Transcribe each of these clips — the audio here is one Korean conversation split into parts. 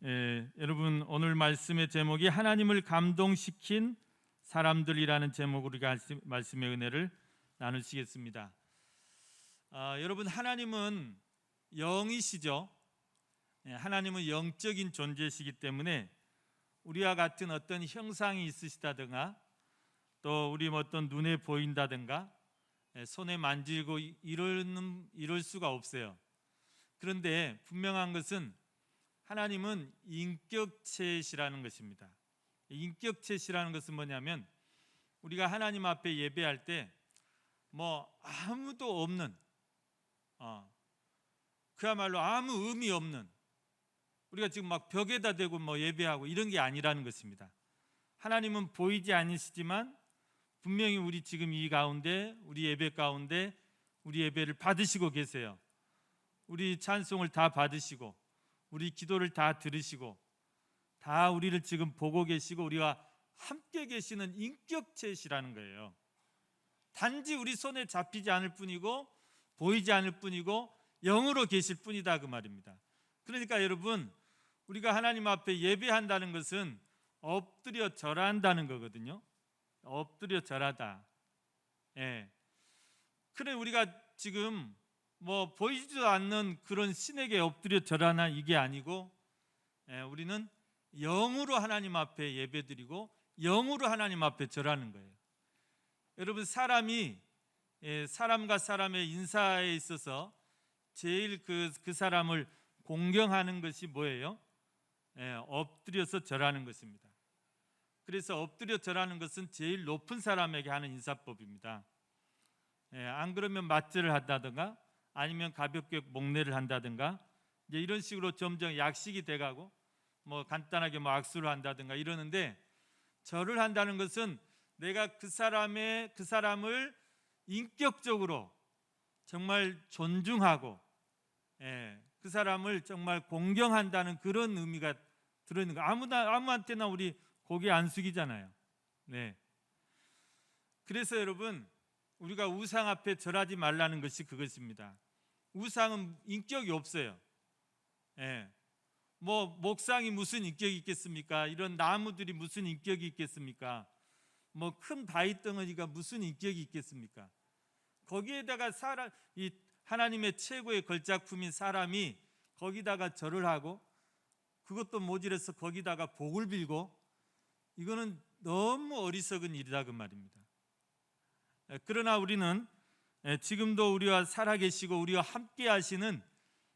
여러분 오늘 말씀의 제목이 하나님을 감동시킨 사람들이라는 제목으로 말씀의 은혜를 나누시겠습니다. 여러분 하나님은 영이시죠. 하나님은 영적인 존재이시기 때문에 우리와 같은 어떤 형상이 있으시다든가 또 우리 어떤 눈에 보인다든가 손에 만지고 이럴 수가 없어요. 그런데 분명한 것은 하나님은 인격체시라는 것입니다. 인격체시라는 것은 뭐냐면 우리가 하나님 앞에 예배할 때 아무도 없는 그야말로 아무 의미 없는 우리가 지금 막 벽에다 대고 예배하고 이런 게 아니라는 것입니다. 하나님은 보이지 않으시지만 분명히 우리 지금 이 가운데 우리 예배 가운데 우리 예배를 받으시고 계세요. 우리 찬송을 다 받으시고 우리 기도를 다 들으시고 다 우리를 지금 보고 계시고 우리와 함께 계시는 인격체시라는 거예요. 단지 우리 손에 잡히지 않을 뿐이고 보이지 않을 뿐이고 영으로 계실 뿐이다 그 말입니다. 그러니까 여러분 우리가 하나님 앞에 예배한다는 것은 엎드려 절한다는 거거든요. 엎드려 절하다. 그래 우리가 지금 보이지도 않는 그런 신에게 엎드려 절하나 이게 아니고 우리는 영으로 하나님 앞에 예배드리고 영으로 하나님 앞에 절하는 거예요. 여러분 사람이 사람과 사람의 인사에 있어서 제일 그 사람을 공경하는 것이 뭐예요? 엎드려서 절하는 것입니다. 그래서 엎드려 절하는 것은 제일 높은 사람에게 하는 인사법입니다. 안 그러면 맞절을 한다든가 아니면 가볍게 목례를 한다든가 이제 이런 식으로 점점 약식이 돼가고 간단하게 악수를 한다든가 이러는데 절을 한다는 것은 내가 그 사람을 인격적으로 정말 존중하고 그 사람을 정말 공경한다는 그런 의미가 들어있는 거. 아무한테나 우리 고개 안 숙이잖아요. 그래서 여러분 우리가 우상 앞에 절하지 말라는 것이 그것입니다. 우상은 인격이 없어요. 목상이 무슨 인격이 있겠습니까? 이런 나무들이 무슨 인격이 있겠습니까? 큰 바위 덩어리가 무슨 인격이 있겠습니까? 거기에다가 이 하나님의 최고의 걸작품인 사람이 거기다가 절을 하고 그것도 모자라서 거기다가 복을 빌고 이거는 너무 어리석은 일이다 그 말입니다. 그러나 우리는 지금도 우리와 살아계시고 우리와 함께 하시는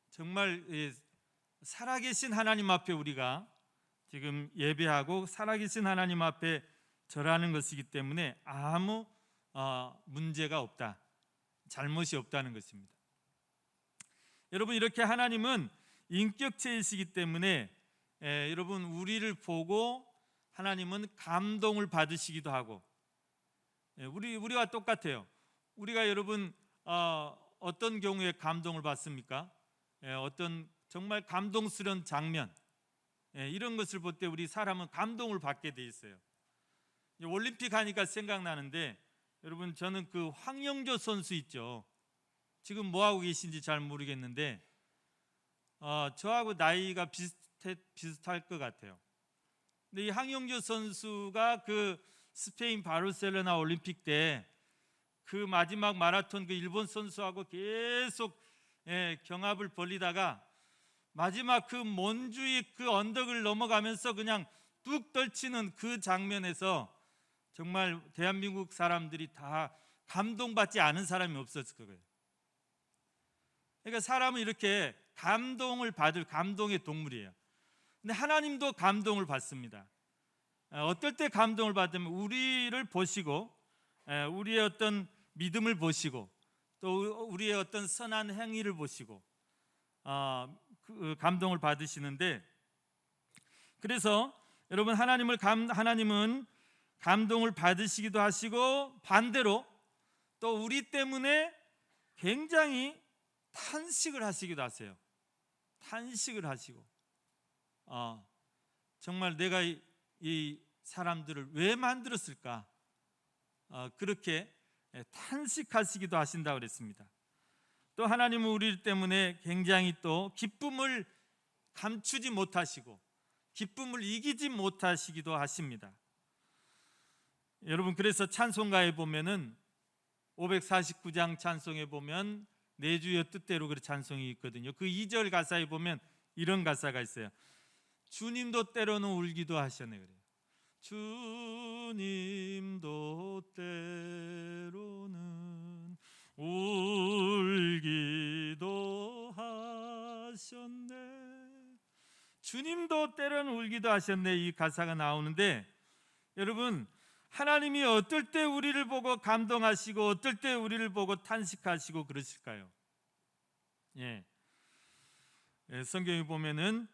정말 살아계신 하나님 앞에 우리가 지금 예배하고 살아계신 하나님 앞에 절하는 것이기 때문에 아무 문제가 없다, 잘못이 없다는 것입니다. 여러분 이렇게 하나님은 인격체이시기 때문에 여러분 우리를 보고 하나님은 감동을 받으시기도 하고 우리와 똑같아요. 우리가 여러분 어떤 경우에 감동을 받습니까? 어떤 정말 감동스러운 장면 이런 것을 볼 때 우리 사람은 감동을 받게 돼 있어요. 올림픽 하니까 생각나는데 여러분 저는 그 황영조 선수 있죠. 지금 뭐 하고 계신지 잘 모르겠는데 저하고 나이가 비슷할 것 같아요. 근데 이 황영조 선수가 그 스페인 바르셀로나 올림픽 때 그 마지막 마라톤 그 일본 선수하고 계속 경합을 벌이다가 마지막 그 몬주의 그 언덕을 넘어가면서 그냥 뚝 떨치는 그 장면에서 정말 대한민국 사람들이 다 감동받지 않은 사람이 없었을 거예요. 그러니까 사람은 이렇게 감동을 받을 감동의 동물이에요. 근데 하나님도 감동을 받습니다. 어떨 때 감동을 받으면 우리를 보시고 우리의 어떤 믿음을 보시고 또 우리의 어떤 선한 행위를 보시고 감동을 받으시는데 그래서 여러분 하나님은 감동을 받으시기도 하시고 반대로 또 우리 때문에 굉장히 탄식을 하시기도 하세요. 탄식을 하시고 정말 내가 이 사람들을 왜 만들었을까? 그렇게 탄식하시기도 하신다고 그랬습니다. 또 하나님은 우리 때문에 굉장히 또 기쁨을 감추지 못하시고 기쁨을 이기지 못하시기도 하십니다. 여러분, 그래서 찬송가에 보면은 549장 찬송에 보면 내 주여 뜻대로 그런 찬송이 있거든요. 그 2절 가사에 보면 이런 가사가 있어요. 주님도 때로는 울기도 하셨네 그래요. 주님도 때로는 울기도 하셨네. 주님도 때로는 울기도 하셨네. 이 가사가 나오는데, 여러분, 하나님이 어떨 때 우리를 보고 감동하시고 어떨 때 우리를 보고 탄식하시고 그러실까요? 성경에 보면은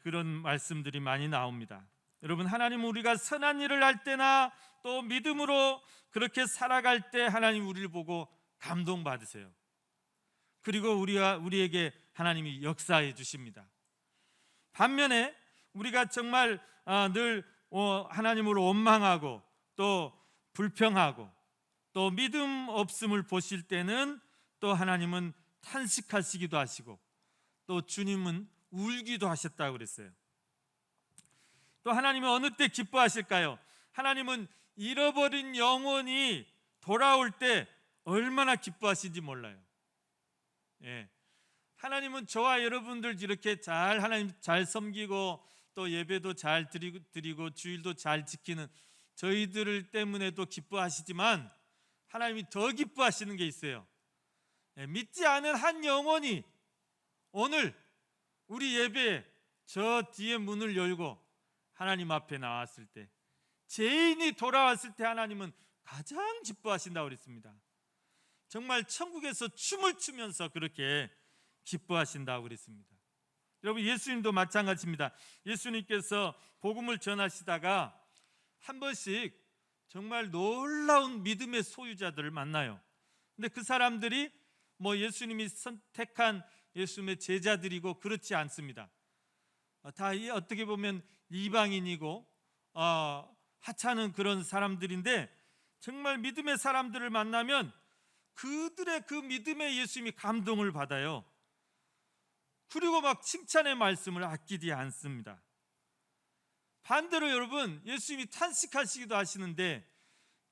그런 말씀들이 많이 나옵니다. 여러분, 하나님은 우리가 선한 일을 할 때나 또 믿음으로 그렇게 살아갈 때 하나님 우리를 보고 감동받으세요. 그리고 우리에게 하나님이 역사해 주십니다. 반면에 우리가 정말 늘 하나님을 원망하고 또 불평하고 또 믿음 없음을 보실 때는 또 하나님은 탄식하시기도 하시고 또 주님은 울기도 하셨다고 그랬어요. 또 하나님은 어느 때 기뻐하실까요? 하나님은 잃어버린 영혼이 돌아올 때 얼마나 기뻐하신지 몰라요. 하나님은 저와 여러분들 이렇게 하나님 잘 섬기고 또 예배도 잘 드리고 주일도 잘 지키는 저희들 때문에도 기뻐하시지만 하나님이 더 기뻐하시는 게 있어요. 믿지 않은 한 영혼이 오늘 우리 예배에 저 뒤에 문을 열고 하나님 앞에 나왔을 때, 죄인이 돌아왔을 때 하나님은 가장 기뻐하신다고 그랬습니다. 정말 천국에서 춤을 추면서 그렇게 기뻐하신다고 그랬습니다. 여러분, 예수님도 마찬가지입니다. 예수님께서 복음을 전하시다가 한 번씩 정말 놀라운 믿음의 소유자들을 만나요. 근데 그 사람들이 예수님이 선택한 예수님의 제자들이고 그렇지 않습니다. 다 어떻게 보면 이방인이고 하찮은 그런 사람들인데, 정말 믿음의 사람들을 만나면 그들의 그 믿음에 예수님이 감동을 받아요. 그리고 막 칭찬의 말씀을 아끼지 않습니다. 반대로 여러분, 예수님이 탄식하시기도 하시는데,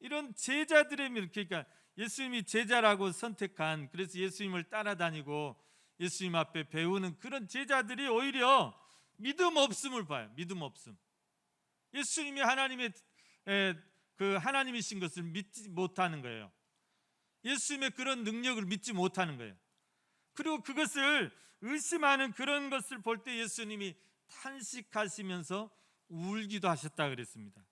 이런 제자들의 그러니까 예수님이 제자라고 선택한, 그래서 예수님을 따라다니고 예수님 앞에 배우는 그런 제자들이 오히려 믿음 없음을 봐요. 믿음 없음. 예수님이 하나님이신 것을 믿지 못하는 거예요. 예수님의 그런 능력을 믿지 못하는 거예요. 그리고 그것을 의심하는 그런 것을 볼 때 예수님이 탄식하시면서 울기도 하셨다 그랬습니다.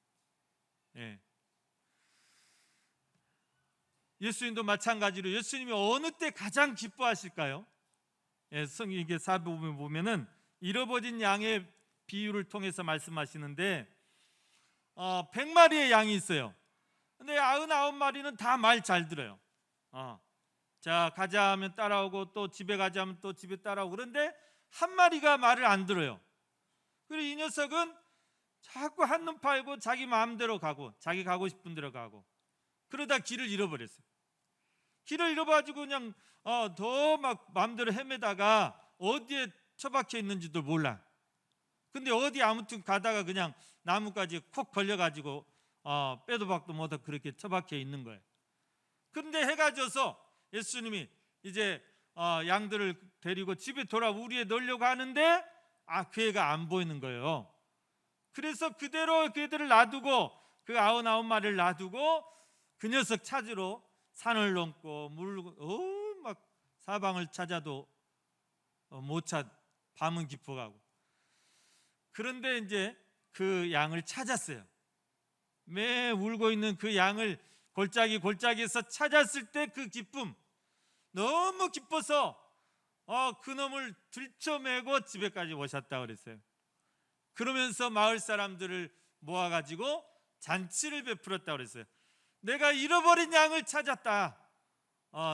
예수님도 마찬가지로 예수님이 어느 때 가장 기뻐하실까요? 성경의 사복음에 보면은 잃어버린 양의 비유를 통해서 말씀하시는데 100마리의 양이 있어요. 근데 99마리는 다 말 잘 들어요. 자, 가자 하면 따라오고 또 집에 가자 하면 또 집에 따라오고, 그런데 한 마리가 말을 안 들어요. 그리고 이 녀석은 자꾸 한눈 팔고 자기 마음대로 가고 자기 가고 싶은 데로 가고, 그러다 길을 잃어버렸어요. 길을 잃어가지고 그냥 더 막 마음대로 헤매다가 어디에 처박혀 있는지도 몰라. 근데 어디 아무튼 가다가 그냥 나무까지 콕 걸려가지고 빼도 박도 못하고 그렇게 처박혀 있는 거예요. 그런데 해가 져서 예수님이 이제 양들을 데리고 집에 우리에 넣으려고 하는데 그 애가 안 보이는 거예요. 그래서 그대로 그 애들을 놔두고, 그 99마리를 놔두고 그 녀석 찾으러 산을 넘고 막 사방을 찾아도 못 찾, 밤은 깊어가고. 그런데 이제 그 양을 찾았어요. 매 울고 있는 그 양을 골짜기에서 찾았을 때 그 기쁨, 너무 기뻐서 그놈을 들쳐매고 집에까지 오셨다고 그랬어요. 그러면서 마을 사람들을 모아가지고 잔치를 베풀었다고 그랬어요. 내가 잃어버린 양을 찾았다.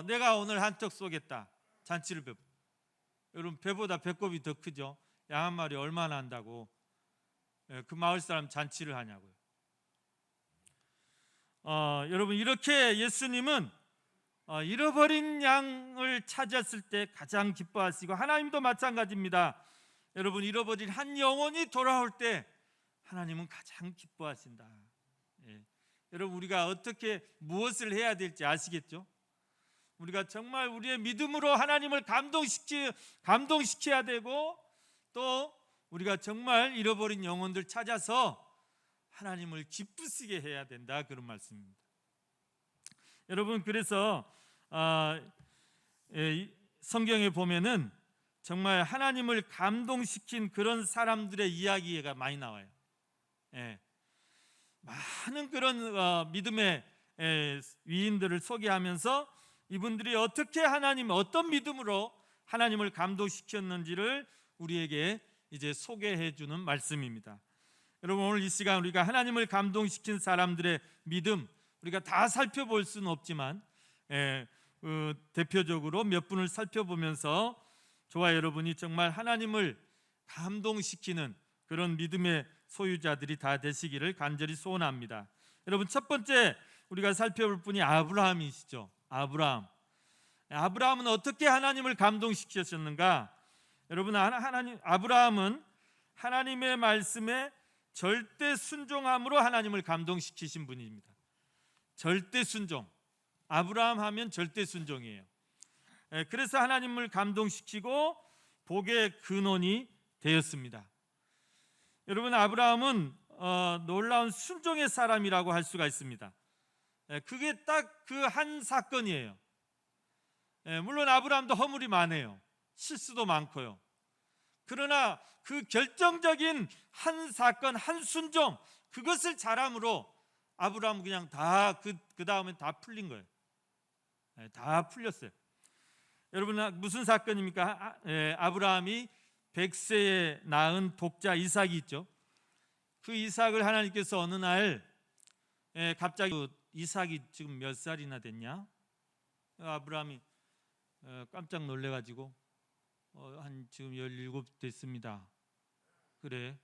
내가 오늘 한턱 쏘겠다. 잔치를 베풀. 여러분, 배보다 배꼽이 더 크죠. 양 한 마리 얼마나 한다고 그 마을 사람 잔치를 하냐고요. 여러분, 이렇게 예수님은 잃어버린 양을 찾았을 때 가장 기뻐하시고, 하나님도 마찬가지입니다. 여러분, 잃어버린 한 영혼이 돌아올 때 하나님은 가장 기뻐하신다. 예. 여러분, 우리가 어떻게 무엇을 해야 될지 아시겠죠? 우리가 정말 우리의 믿음으로 하나님을 감동시켜야 되고, 또 우리가 정말 잃어버린 영혼들 찾아서 하나님을 기쁘시게 해야 된다, 그런 말씀입니다. 여러분, 그래서 성경에 보면은 정말 하나님을 감동시킨 그런 사람들의 이야기가 많이 나와요. 많은 그런 믿음의 위인들을 소개하면서 이분들이 어떻게 어떤 믿음으로 하나님을 감동시켰는지를 우리에게 이제 소개해 주는 말씀입니다. 여러분, 오늘 이 시간 우리가 하나님을 감동시킨 사람들의 믿음, 우리가 다 살펴볼 수는 없지만 대표적으로 몇 분을 살펴보면서 저와 여러분이 정말 하나님을 감동시키는 그런 믿음의 소유자들이 다 되시기를 간절히 소원합니다. 여러분, 첫 번째 우리가 살펴볼 분이 아브라함이시죠. 아브라함은 어떻게 하나님을 감동시키셨는가? 여러분, 아브라함은 하나님의 말씀에 절대 순종함으로 하나님을 감동시키신 분입니다. 절대 순종. 아브라함 하면 절대 순종이에요. 그래서 하나님을 감동시키고 복의 근원이 되었습니다. 여러분, 아브라함은 놀라운 순종의 사람이라고 할 수가 있습니다. 그게 딱 그 한 사건이에요. 물론 아브라함도 허물이 많아요. 실수도 많고요. 그러나 그 결정적인 한 사건, 한 순종, 그것을 잘함으로 아브라함은 그냥 다 그 다음에 다 풀린 거예요. 다 풀렸어요. 여러분, 무슨 사건입니까? 아브라함이 100세에 낳은 독자 이삭이 있죠. 그 이삭을 하나님께서 어느 날 갑자기 이삭이 지금 몇 살이나 됐냐? 아브라함이 깜짝 놀래가지고 한 지금 17 됐습니다. 그래.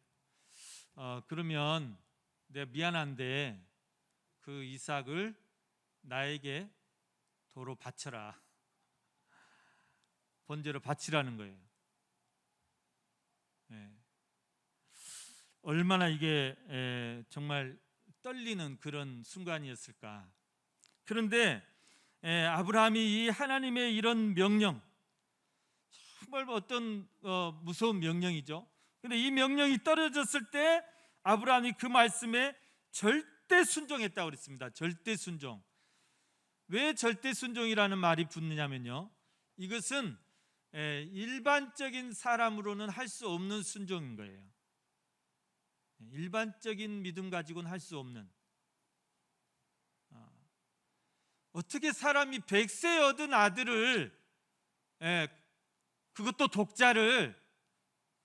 그러면 내가 미안한데 그 이삭을 나에게 도로 바쳐라. 번제로 바치라는 거예요. 얼마나 이게 정말 떨리는 그런 순간이었을까. 그런데 아브라함이 이 하나님의 이런 명령, 정말 어떤 무서운 명령이죠. 그런데 이 명령이 떨어졌을 때 아브라함이 그 말씀에 절대 순종했다고 그랬습니다. 절대 순종. 왜 절대 순종이라는 말이 붙느냐면요, 이것은 일반적인 사람으로는 할 수 없는 순종인 거예요. 일반적인 믿음 가지고는 할 수 없는. 어떻게 사람이 100세 얻은 아들을, 그것도 독자를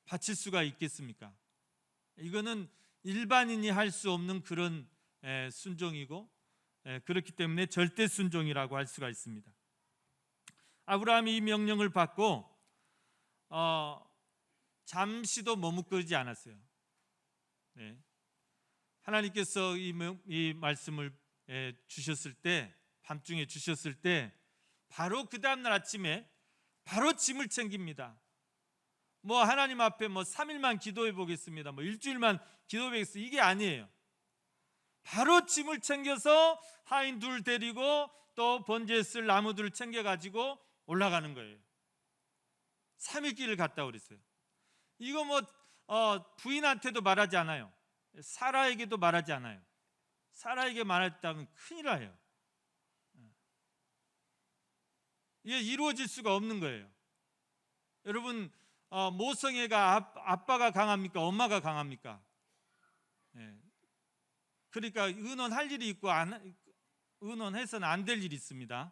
바칠 수가 있겠습니까? 이거는 일반인이 할 수 없는 그런 순종이고, 그렇기 때문에 절대 순종이라고 할 수가 있습니다. 아브라함이 이 명령을 받고 잠시도 머뭇거리지 않았어요. 하나님께서 이 말씀을 주셨을 때, 밤중에 주셨을 때 바로 그 다음날 아침에 바로 짐을 챙깁니다. 하나님 앞에 3일만 기도해 보겠습니다, 일주일만 기도해 보겠습니다, 이게 아니에요. 바로 짐을 챙겨서 하인 둘 데리고 또 번제에 쓸 나무들을 챙겨가지고 올라가는 거예요. 3일 길을 갔다 그랬어요. 이거 부인한테도 말하지 않아요. 사라에게도 말하지 않아요. 사라에게 말했다면 큰일 나요. 이게 이루어질 수가 없는 거예요. 여러분, 모성애가 아빠가 강합니까? 엄마가 강합니까? 그러니까 의논할 일이 있고 의논해서는 안 될 일이 있습니다.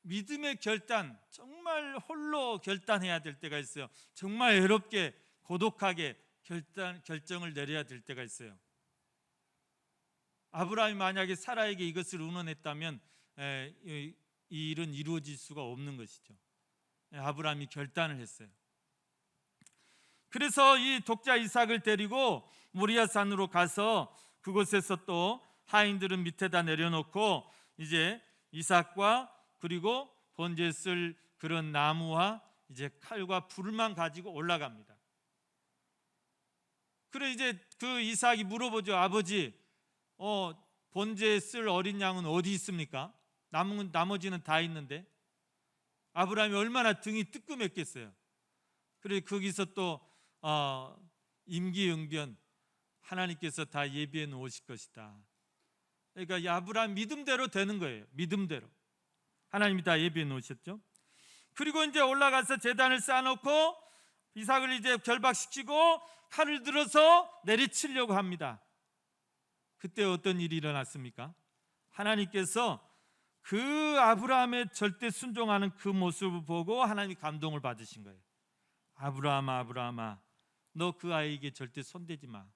믿음의 결단, 정말 홀로 결단해야 될 때가 있어요. 정말 외롭게 고독하게 결정을 내려야 될 때가 있어요. 아브라함이 만약에 사라에게 이것을 의논했다면 이 일은 이루어질 수가 없는 것이죠. 아브라함이 결단을 했어요. 그래서 이 독자 이삭을 데리고 모리아 산으로 가서 그곳에서 또 하인들은 밑에다 내려놓고 이제 이삭과 그리고 번제에 쓸 그런 나무와 이제 칼과 불만 가지고 올라갑니다. 그래 이제 그 이삭이 물어보죠. 아버지, 번제에 쓸 어린 양은 어디 있습니까? 나머지는 다 있는데. 아브라함이 얼마나 등이 뜨끔했겠어요. 그래 거기서 또 임기응변, 하나님께서 다 예비해 놓으실 것이다. 그러니까 이 아브라함 믿음대로 되는 거예요. 믿음대로 하나님이 다 예비해 놓으셨죠. 그리고 이제 올라가서 제단을 쌓아놓고 이삭을 이제 결박시키고 칼을 들어서 내리치려고 합니다. 그때 어떤 일이 일어났습니까? 하나님께서 그 아브라함의 절대 순종하는 그 모습을 보고 하나님이 감동을 받으신 거예요. 아브라함아, 아브라함아, 너 그 아이에게 절대 손대지 마.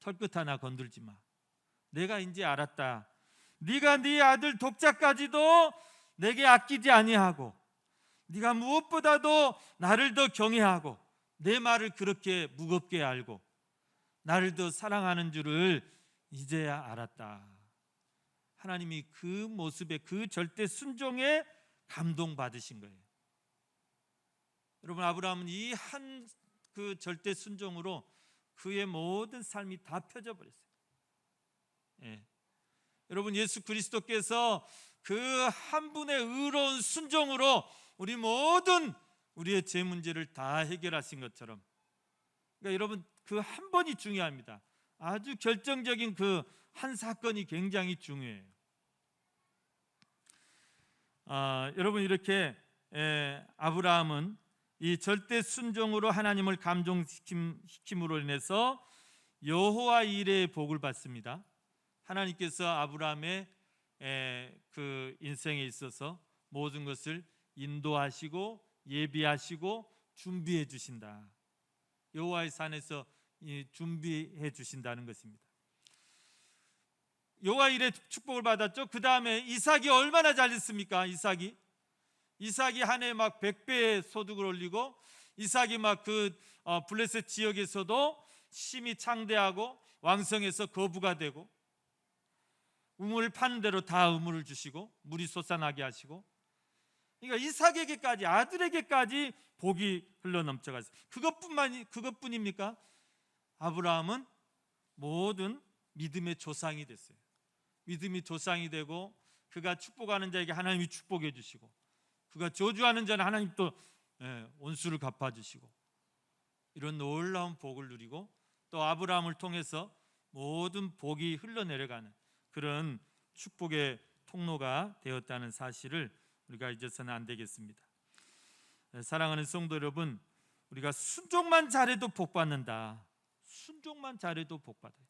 털끝 하나 건들지 마. 내가 이제 알았다. 네가 네 아들 독자까지도 내게 아끼지 아니하고, 네가 무엇보다도 나를 더 경외하고 내 말을 그렇게 무겁게 알고 나를 더 사랑하는 줄을 이제야 알았다. 하나님이 그 모습에, 그 절대 순종에 감동받으신 거예요. 여러분, 아브라함은 이 한 그 절대 순종으로 그의 모든 삶이 다 펴져 버렸어요. 여러분, 예수 그리스도께서 그 한 분의 의로운 순종으로 우리 모든 우리의 죄 문제를 다 해결하신 것처럼, 그러니까 여러분, 그 한 번이 중요합니다. 아주 결정적인 그 한 사건이 굉장히 중요해요. 여러분, 이렇게 아브라함은 이 절대 순종으로 하나님을 감동시킴으로 인해서 여호와 이레의 복을 받습니다. 하나님께서 아브라함의 그 인생에 있어서 모든 것을 인도하시고 예비하시고 준비해 주신다. 여호와의 산에서 준비해 주신다는 것입니다. 여호와 이레 축복을 받았죠. 그 다음에 이삭이 얼마나 잘했습니까? 이삭이 한 해 막 100배의 소득을 올리고, 이삭이 막 그 블레셋 지역에서도 심히 창대하고 왕성해서 거부가 되고, 우물 파는 대로 다 우물을 주시고 물이 솟아나게 하시고, 그러니까 이삭에게까지, 아들에게까지 복이 흘러넘쳐갔어요. 그것뿐입니까? 아브라함은 모든 믿음의 조상이 됐어요. 믿음이 조상이 되고, 그가 축복하는 자에게 하나님이 축복해 주시고, 그가 저주하는 자는 하나님 또 온수를 갚아주시고, 이런 놀라운 복을 누리고, 또 아브라함을 통해서 모든 복이 흘러내려가는 그런 축복의 통로가 되었다는 사실을 우리가 잊어서는 안 되겠습니다. 사랑하는 성도 여러분, 우리가 순종만 잘해도 복 받는다. 순종만 잘해도 복 받아요.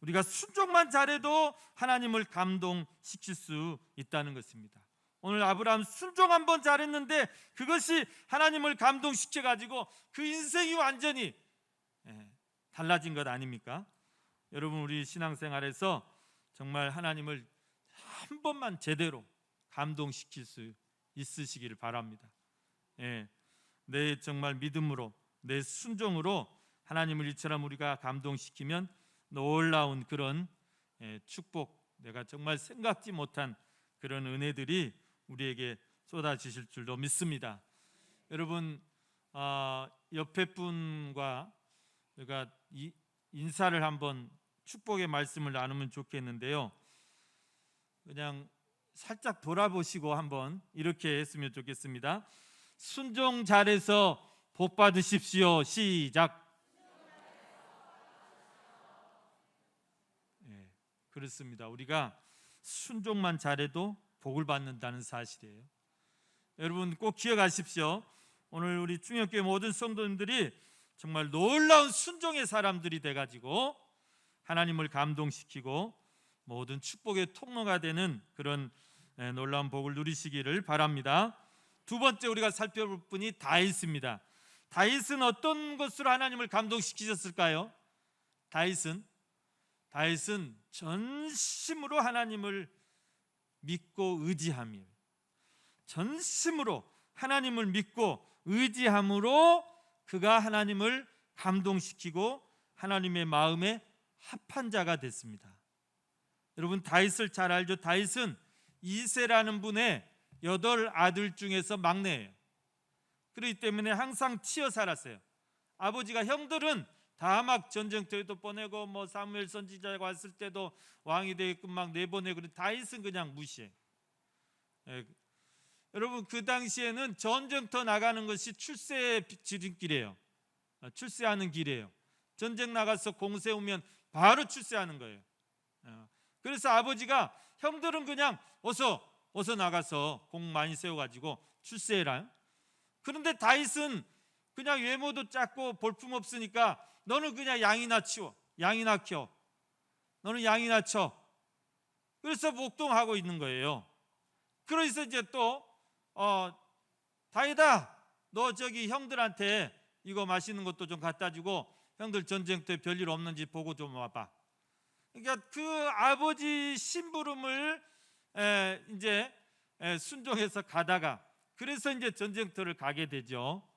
우리가 순종만 잘해도 하나님을 감동시킬 수 있다는 것입니다. 오늘 아브라함 순종 한번 잘했는데 그것이 하나님을 감동시켜가지고 그 인생이 완전히 달라진 것 아닙니까? 여러분, 우리 신앙생활에서 정말 하나님을 한 번만 제대로 감동시킬 수 있으시기를 바랍니다. 내 정말 믿음으로, 내 순종으로 하나님을 이처럼 우리가 감동시키면 놀라운 그런 축복, 내가 정말 생각지 못한 그런 은혜들이 우리에게 쏟아지실 줄로 믿습니다. 여러분, 옆에 분과 우리가 인사를 한번, 축복의 말씀을 나누면 좋겠는데요, 그냥 살짝 돌아보시고 한번 이렇게 했으면 좋겠습니다. 순종 잘해서 복 받으십시오. 시작. 그렇습니다. 우리가 순종만 잘해도 복을 받는다는 사실이에요. 여러분, 꼭 기억하십시오. 오늘 우리 충역교회 모든 성도님들이 정말 놀라운 순종의 사람들이 돼가지고 하나님을 감동시키고 모든 축복의 통로가 되는 그런 놀라운 복을 누리시기를 바랍니다. 두 번째 우리가 살펴볼 분이 다윗입니다. 다윗은 어떤 것으로 하나님을 감동시키셨을까요? 다윗은 전심으로 하나님을 믿고 의지함이에요. 전심으로 하나님을 믿고 의지함으로 그가 하나님을 감동시키고 하나님의 마음에 합한 자가 됐습니다. 여러분, 다윗을 잘 알죠? 다윗은 이새라는 분의 8 아들 중에서 막내예요. 그렇기 때문에 항상 치여 살았어요. 아버지가 형들은 다 막 전쟁터에도 보내고 뭐 사무엘 선지자가 왔을 때도 왕이 되게끔 막 내보내고, 다윗은 그냥 무시해. 예. 여러분, 그 당시에는 전쟁터 나가는 것이 출세의 지름길이에요. 출세하는 길이에요. 전쟁 나가서 공 세우면 바로 출세하는 거예요. 그래서 아버지가 형들은 그냥 어서 나가서 공 많이 세워가지고 출세해라. 그런데 다윗은 그냥 외모도 작고 볼품 없으니까 너는 그냥 양이나 치워, 양이나 키워, 너는 양이나 쳐. 그래서 목동하고 있는 거예요. 그래서 이제 또 다윗아, 너 저기 형들한테 이거 맛있는 것도 좀 갖다 주고 형들 전쟁터에 별일 없는지 보고 좀 와봐. 그러니까 그 아버지 심부름을 이제 순종해서 가다가, 그래서 이제 전쟁터를 가게 되죠.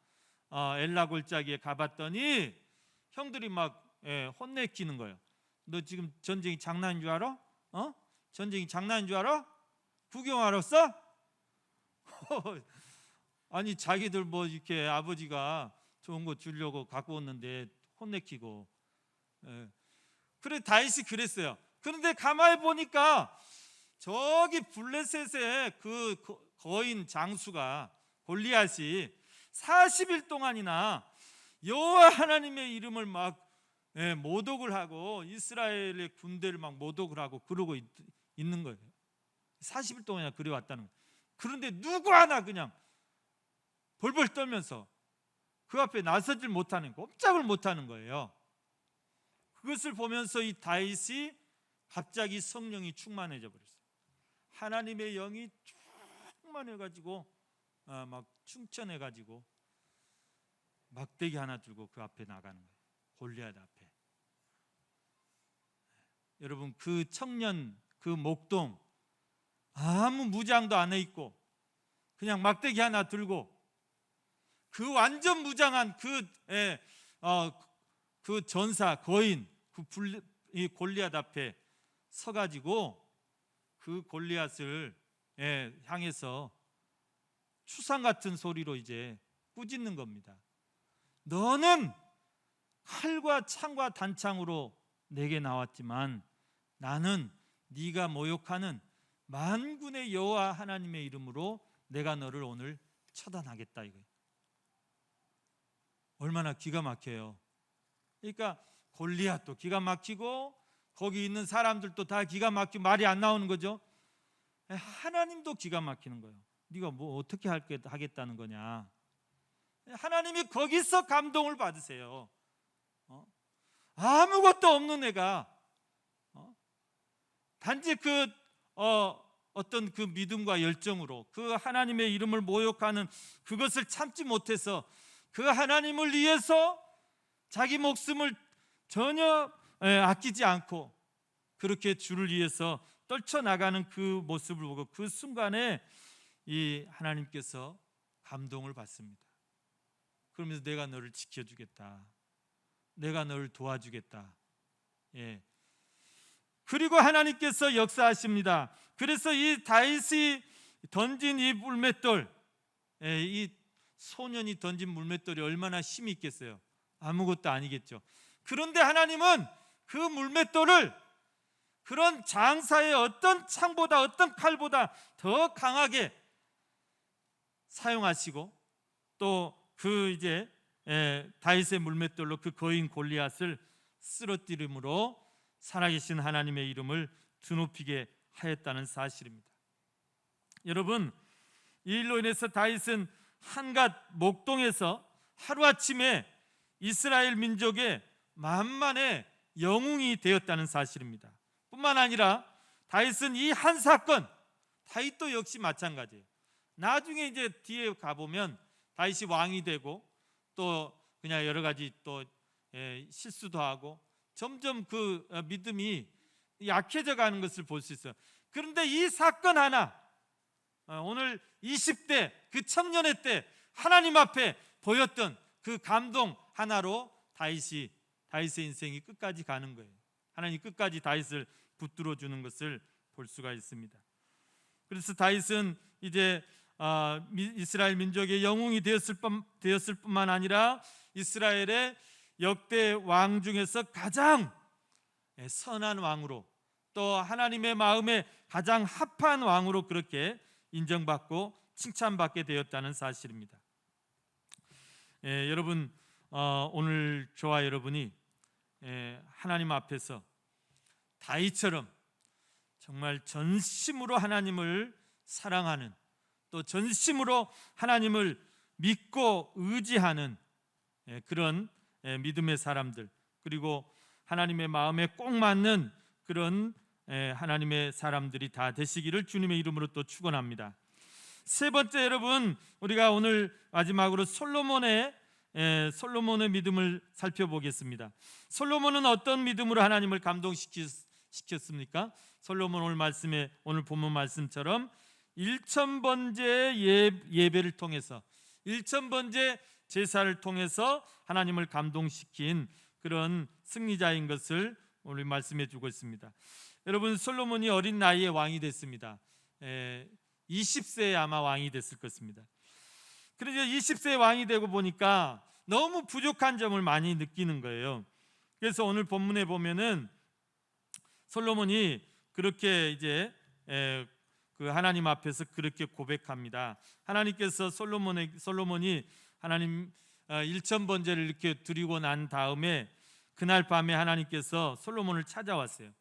엘라 골짜기에 가봤더니 형들이 막 혼내키는 거예요. 너 지금 전쟁이 장난인 줄 알아? 전쟁이 장난인 줄 알아? 구경하러 왔어? 아니, 자기들 뭐 이렇게 아버지가 좋은 거 주려고 갖고 왔는데 혼내키고. 그래, 다윗이 그랬어요. 그런데 가만히 보니까 저기 블레셋의 그 거인 장수가 골리앗이 40일 동안이나 여호와 하나님의 이름을 막 모독을 하고 이스라엘의 군대를 막 모독을 하고 그러고 있는 거예요. 40일 동안이나 그래 왔다는 거예요. 그런데 누구 하나 그냥 벌벌 떨면서 그 앞에 나서질 못하는, 꼼짝을 못하는 거예요. 그것을 보면서 이 다윗이 갑자기 성령이 충만해져 버렸어요. 하나님의 영이 충만해가지고 막 충천해가지고 막대기 하나 들고 그 앞에 나가는 거예요. 골리앗 앞에. 여러분, 그 청년, 그 목동, 아무 무장도 안 해 있고 그냥 막대기 하나 들고 그 완전 무장한 그 전사 거인, 이 골리앗 앞에 서가지고 그 골리앗을 향해서 추상 같은 소리로 이제 꾸짖는 겁니다. 너는 칼과 창과 단창으로 내게 나왔지만 나는 네가 모욕하는 만군의 여호와 하나님의 이름으로 내가 너를 오늘 처단하겠다 이거예요. 얼마나 기가 막혀요. 그러니까 골리앗도 기가 막히고 거기 있는 사람들도 다 기가 막히고 말이 안 나오는 거죠. 하나님도 기가 막히는 거예요. 네가 뭐 어떻게 하겠다는 거냐. 하나님이 거기서 감동을 받으세요. 아무것도 없는 애가 단지 어떤 그 믿음과 열정으로 그 하나님의 이름을 모욕하는 그것을 참지 못해서 그 하나님을 위해서 자기 목숨을 전혀 아끼지 않고 그렇게 주를 위해서 떨쳐나가는 그 모습을 보고 그 순간에 이 하나님께서 감동을 받습니다. 그러면서 내가 너를 지켜주겠다, 내가 너를 도와주겠다. 그리고 하나님께서 역사하십니다. 그래서 이 다윗이 던진 이 물맷돌, 이 소년이 던진 물맷돌이 얼마나 힘이 있겠어요? 아무것도 아니겠죠. 그런데 하나님은 그 물맷돌을 그런 장사의 어떤 창보다 어떤 칼보다 더 강하게 사용하시고 또 그 이제 다윗의 물맷돌로 그 거인 골리앗을 쓰러뜨림으로 살아계신 하나님의 이름을 드높이게 하였다는 사실입니다. 여러분, 이 일로 인해서 다윗은 한갓 목동에서 하루아침에 이스라엘 민족의 만만의 영웅이 되었다는 사실입니다. 뿐만 아니라 다윗은 이 한 사건, 다윗도 역시 마찬가지예요. 나중에 이제 뒤에 가보면 다윗이 왕이 되고 또 그냥 여러 가지 또 실수도 하고 점점 그 믿음이 약해져 가는 것을 볼 수 있어요. 그런데 이 사건 하나, 오늘 20대 그 청년의 때 하나님 앞에 보였던 그 감동 하나로 다윗의 인생이 끝까지 가는 거예요. 하나님 끝까지 다윗을 붙들어 주는 것을 볼 수가 있습니다. 그래서 다윗은 이제 이스라엘 민족의 영웅이 되었을 뿐만 아니라 이스라엘의 역대 왕 중에서 가장 선한 왕으로, 또 하나님의 마음에 가장 합한 왕으로 그렇게 인정받고 칭찬받게 되었다는 사실입니다. 여러분, 오늘 저와 여러분이 하나님 앞에서 다윗처럼 정말 전심으로 하나님을 사랑하는, 또 전심으로 하나님을 믿고 의지하는 그런 믿음의 사람들, 그리고 하나님의 마음에 꼭 맞는 그런 하나님의 사람들이 다 되시기를 주님의 이름으로 또 축원합니다. 세 번째, 여러분, 우리가 오늘 마지막으로 솔로몬의 믿음을 살펴보겠습니다. 솔로몬은 어떤 믿음으로 하나님을 감동시켰습니까? 솔로몬 오늘 본문 말씀처럼 1000번째 예배를 통해서, 1000번째 제사를 통해서 하나님을 감동시킨 그런 승리자인 것을 오늘 말씀해 주고 있습니다. 여러분, 솔로몬이 어린 나이에 왕이 됐습니다. 20세에 아마 왕이 됐을 것입니다. 그런데 20세에 왕이 되고 보니까 너무 부족한 점을 많이 느끼는 거예요. 그래서 오늘 본문에 보면은 솔로몬이 그렇게 이제 그 하나님 앞에서 그렇게 고백합니다. 하나님께서 솔로몬이 하나님 1000번제를 이렇게 드리고 난 다음에 그날 밤에 하나님께서 솔로몬을 찾아왔어요.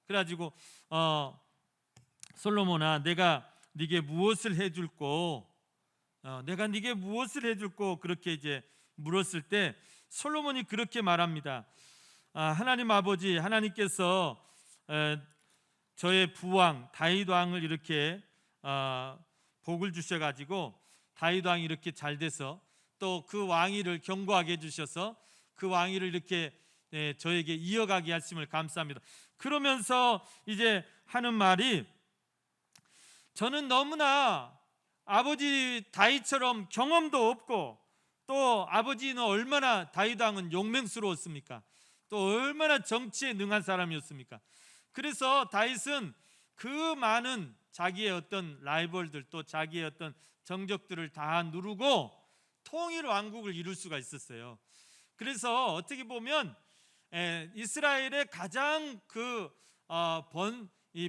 그래가지고 솔로몬아, 내가 네게 무엇을 해줄꼬? 내가 네게 무엇을 해줄꼬? 그렇게 이제 물었을 때 솔로몬이 그렇게 말합니다. 하나님 아버지, 하나님께서 저의 부왕 다윗 왕을 이렇게 복을 주셔가지고 다윗 왕이 이렇게 잘 돼서, 또 그 왕위를 견고하게 해주셔서 그 왕위를 이렇게 저에게 이어가게 하심을 감사합니다. 그러면서 이제 하는 말이, 저는 너무나 아버지 다윗처럼 경험도 없고, 또 아버지는 얼마나, 다윗 왕은 용맹스러웠습니까? 또 얼마나 정치에 능한 사람이었습니까? 그래서 다윗은 그 많은 자기의 어떤 라이벌들, 또 자기의 어떤 정적들을 다 누르고 통일 왕국을 이룰 수가 있었어요. 그래서 어떻게 보면 이스라엘의 가장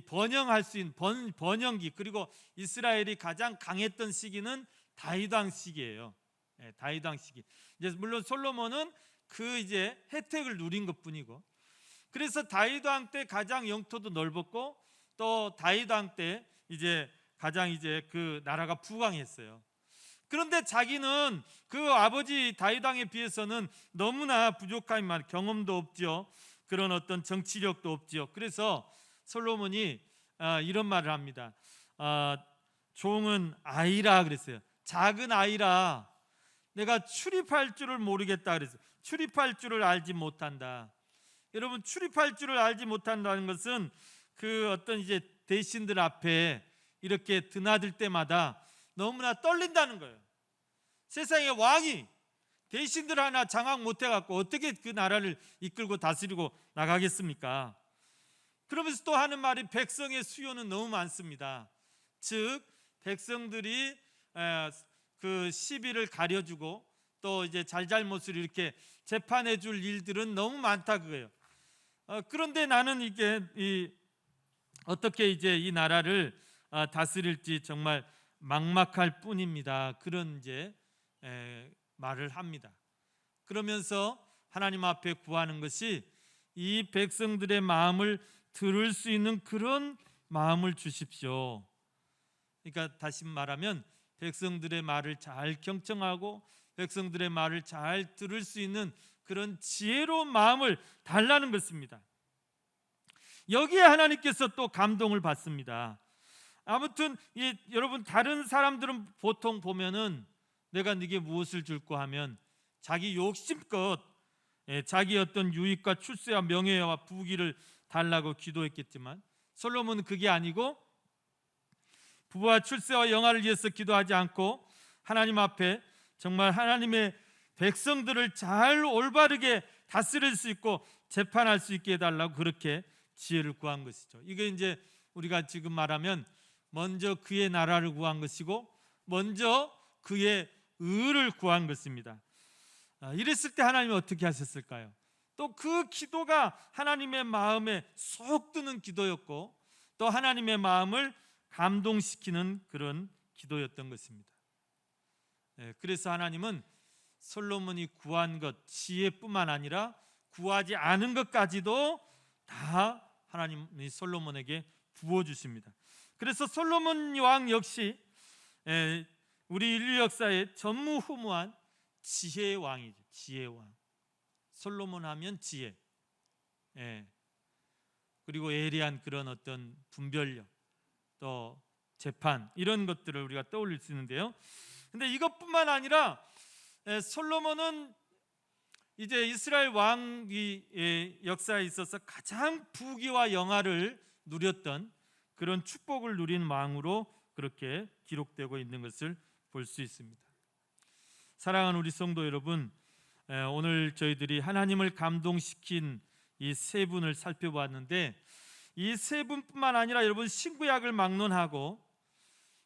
번영할 수 있는 번영기, 그리고 이스라엘이 가장 강했던 시기는 다윗 왕 시기예요. 다윗 왕 시기. 이제 물론 솔로몬은 그 이제 혜택을 누린 것뿐이고, 그래서 다윗 왕 때 가장 영토도 넓었고, 또 다윗 왕 때 이제 가장 이제 그 나라가 부강했어요. 그런데 자기는 그 아버지 다윗 왕에 비해서는 너무나 부족한 말, 경험도 없죠. 그런 어떤 정치력도 없죠. 그래서 솔로몬이 이런 말을 합니다. 종은 아이라 그랬어요. 작은 아이라, 내가 출입할 줄을 모르겠다 그랬어요. 출입할 줄을 알지 못한다. 여러분, 출입할 줄을 알지 못한다는 것은 그 어떤 이제 대신들 앞에 이렇게 드나들 때마다 너무나 떨린다는 거예요. 세상의 왕이 대신들 하나 장악 못해갖고 어떻게 그 나라를 이끌고 다스리고 나가겠습니까? 그러면서 또 하는 말이, 백성의 수요는 너무 많습니다. 즉 백성들이 그 시비를 가려주고, 또 이제 잘잘못을 이렇게 재판해 줄 일들은 너무 많다 그거예요. 그런데 나는 이게 어떻게 이제 이 나라를 다스릴지 정말 막막할 뿐입니다. 그런 이제 말을 합니다. 그러면서 하나님 앞에 구하는 것이, 이 백성들의 마음을 들을 수 있는 그런 마음을 주십시오. 그러니까 다시 말하면 백성들의 말을 잘 경청하고 백성들의 말을 잘 들을 수 있는 그런 지혜로운 마음을 달라는 것입니다. 여기에 하나님께서 또 감동을 받습니다. 아무튼 여러분, 다른 사람들은 보통 보면은 내가 네게 무엇을 줄까 하면 자기 욕심껏 자기 어떤 유익과 출세와 명예와 부귀를 달라고 기도했겠지만, 솔로몬은 그게 아니고 부와 출세와 영화를 위해서 기도하지 않고 하나님 앞에 정말 하나님의 백성들을 잘 올바르게 다스릴 수 있고 재판할 수 있게 해달라고 그렇게 지혜를 구한 것이죠. 이게 이제 우리가 지금 말하면 먼저 그의 나라를 구한 것이고 먼저 그의 의를 구한 것입니다. 이랬을 때 하나님이 어떻게 하셨을까요? 또 그 기도가 하나님의 마음에 쏙 드는 기도였고 또 하나님의 마음을 감동시키는 그런 기도였던 것입니다. 그래서 하나님은 솔로몬이 구한 것, 지혜뿐만 아니라 구하지 않은 것까지도 다 하나님이 솔로몬에게 부어주십니다. 그래서 솔로몬 왕 역시 우리 인류 역사의 전무후무한 지혜의 왕이죠. 지혜의 왕. 솔로몬 하면 지혜, 그리고 예리한 그런 어떤 분별력, 또 재판, 이런 것들을 우리가 떠올릴 수 있는데요. 근데 이것뿐만 아니라 솔로몬은 이제 이스라엘 왕의 역사에 있어서 가장 부귀와 영화를 누렸던 그런 축복을 누린 왕으로 그렇게 기록되고 있는 것을 볼 수 있습니다. 사랑하는 우리 성도 여러분, 오늘 저희들이 하나님을 감동시킨 이 세 분을 살펴보았는데 이 세 분뿐만 아니라 여러분 신구약을 막론하고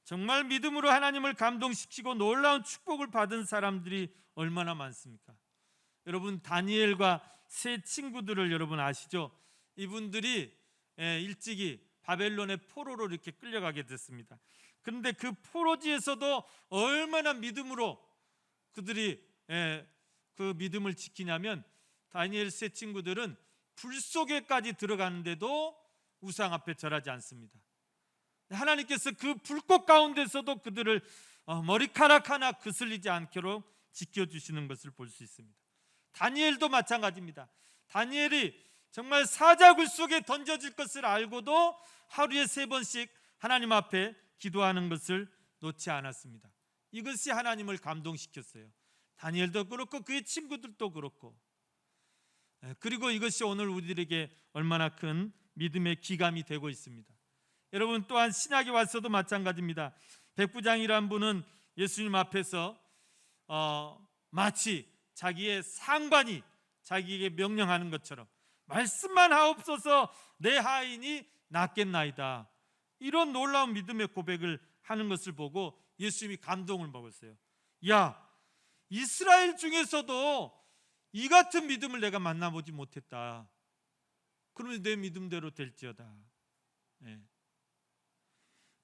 정말 믿음으로 하나님을 감동시키고 놀라운 축복을 받은 사람들이 얼마나 많습니까? 여러분 다니엘과 세 친구들을 여러분 아시죠? 이분들이 일찍이 바벨론의 포로로 이렇게 끌려가게 됐습니다. 그런데 그 포로지에서도 얼마나 믿음으로 그들이 그 믿음을 지키냐면 다니엘 세 친구들은 불 속에까지 들어가는데도 우상 앞에 절하지 않습니다. 하나님께서 그 불꽃 가운데서도 그들을 머리카락 하나 그슬리지 않도록 지켜주시는 것을 볼 수 있습니다. 다니엘도 마찬가지입니다. 다니엘이 정말 사자굴 속에 던져질 것을 알고도 하루에 3번씩 하나님 앞에 기도하는 것을 놓지 않았습니다. 이것이 하나님을 감동시켰어요. 다니엘도 그렇고 그의 친구들도 그렇고. 그리고 이것이 오늘 우리들에게 얼마나 큰 믿음의 기감이 되고 있습니다. 여러분 또한 신약에 와서도 마찬가지입니다. 백부장이란 분은 예수님 앞에서 마치 자기의 상관이 자기에게 명령하는 것처럼 말씀만 하옵소서 내 하인이 낫겠나이다, 이런 놀라운 믿음의 고백을 하는 것을 보고 예수님이 감동을 먹었어요. 야, 이스라엘 중에서도 이 같은 믿음을 내가 만나보지 못했다. 그러면 내 믿음대로 될지어다.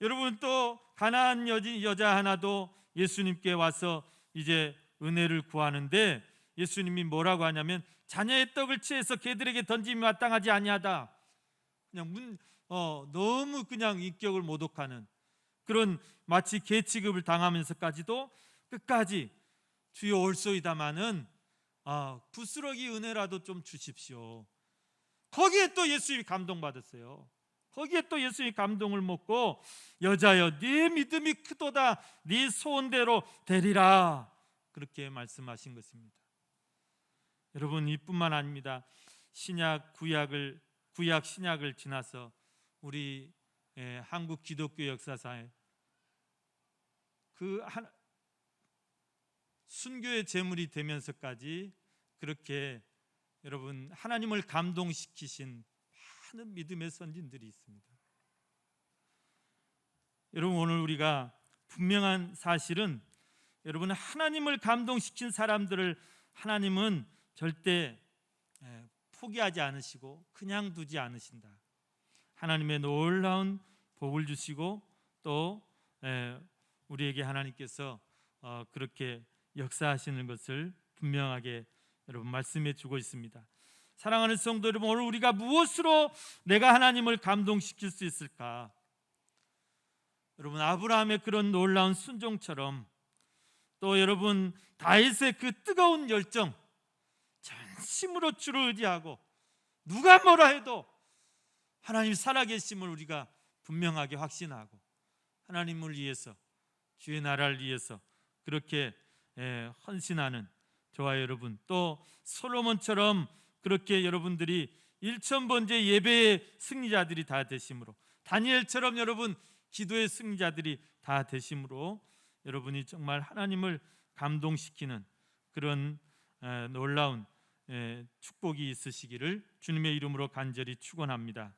여러분 또 가나안 여자 하나도 예수님께 와서 이제 은혜를 구하는데 예수님이 뭐라고 하냐면 자녀의 떡을 취해서 개들에게 던짐이 마땅하지 아니하다. 그냥 너무 그냥 인격을 모독하는 그런 마치 개 취급을 당하면서까지도 끝까지 주여 올소이다마는 부스러기 은혜라도 좀 주십시오. 거기에 또 예수님이 감동받았어요. 거기에 또 예수님이 감동을 먹고 여자여 네 믿음이 크도다, 네 소원대로 되리라, 그렇게 말씀하신 것입니다. 여러분 이뿐만 아닙니다. 구약 신약을 지나서 우리 한국 기독교 역사사에 그 순교의 제물이 되면서까지 그렇게 여러분 하나님을 감동시키신 많은 믿음의 선진들이 있습니다. 여러분 오늘 우리가 분명한 사실은 여러분 하나님을 감동시킨 사람들을 하나님은 절대 포기하지 않으시고 그냥 두지 않으신다. 하나님의 놀라운 복을 주시고 또 우리에게 하나님께서 그렇게 역사하시는 것을 분명하게 여러분 말씀해 주고 있습니다. 사랑하는 성도 여러분, 오늘 우리가 무엇으로 내가 하나님을 감동시킬 수 있을까? 여러분 아브라함의 그런 놀라운 순종처럼 또 여러분 다윗의 그 뜨거운 열정, 전심으로 주를 의지하고 누가 뭐라 해도 하나님 살아계심을 우리가 분명하게 확신하고 하나님을 위해서 주의 나라를 위해서 그렇게 헌신하는 저와 여러분, 또 솔로몬처럼 그렇게 여러분들이 1000번째 예배의 승리자들이 다 되심으로, 다니엘처럼 여러분 기도의 승리자들이 다 되심으로 여러분이 정말 하나님을 감동시키는 그런 놀라운 축복이 있으시기를 주님의 이름으로 간절히 축원합니다.